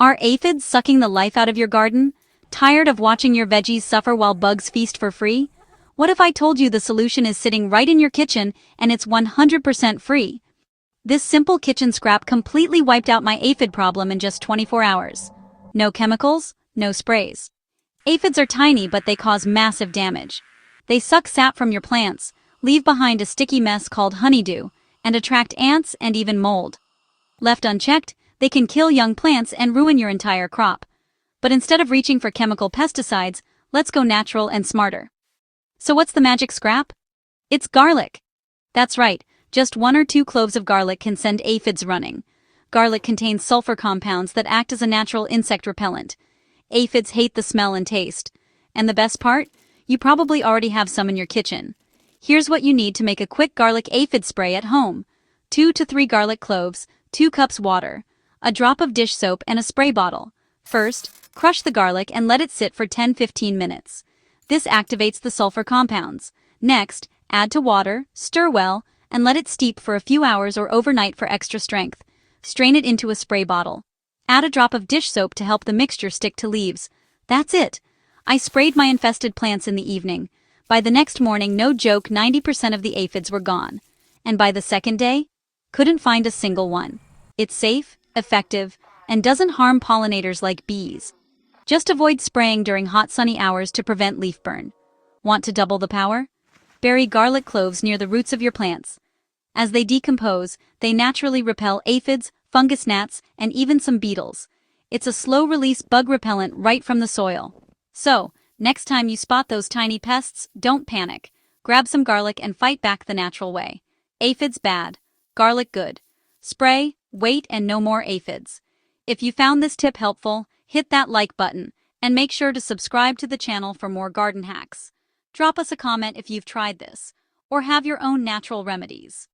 Are aphids sucking the life out of your garden? Tired of watching your veggies suffer while bugs feast for free? What if I told you the solution is sitting right in your kitchen and it's 100% free? This simple kitchen scrap completely wiped out my aphid problem in just 24 hours. No chemicals, no sprays. Aphids are tiny, but they cause massive damage. They suck sap from your plants, leave behind a sticky mess called honeydew, and attract ants and even mold. Left unchecked, they can kill young plants and ruin your entire crop. But instead of reaching for chemical pesticides, let's go natural and smarter. So what's the magic scrap? It's garlic. That's right, just 1 or 2 cloves of garlic can send aphids running. Garlic contains sulfur compounds that act as a natural insect repellent. Aphids hate the smell and taste. And the best part? You probably already have some in your kitchen. Here's what you need to make a quick garlic aphid spray at home. 2 to 3 garlic cloves, 2 cups water, a drop of dish soap and a spray bottle. First, crush the garlic and let it sit for 10-15 minutes. This activates the sulfur compounds. Next, add to water, stir well, and let it steep for a few hours or overnight for extra strength. Strain it into a spray bottle. Add a drop of dish soap to help the mixture stick to leaves. That's it. I sprayed my infested plants in the evening. By the next morning, no joke, 90% of the aphids were gone. And by the second day, couldn't find a single one. It's safe, effective, and doesn't harm pollinators like bees. Just avoid spraying during hot sunny hours to prevent leaf burn. Want to double the power? Bury garlic cloves near the roots of your plants. As they decompose, they naturally repel aphids, fungus gnats, and even some beetles. It's a slow-release bug repellent right from the soil. So, next time you spot those tiny pests, don't panic. Grab some garlic and fight back the natural way. Aphids bad, garlic good. Spray, wait, and no more aphids. If you found this tip helpful, hit that like button, and make sure to subscribe to the channel for more garden hacks. Drop us a comment if you've tried this, or have your own natural remedies.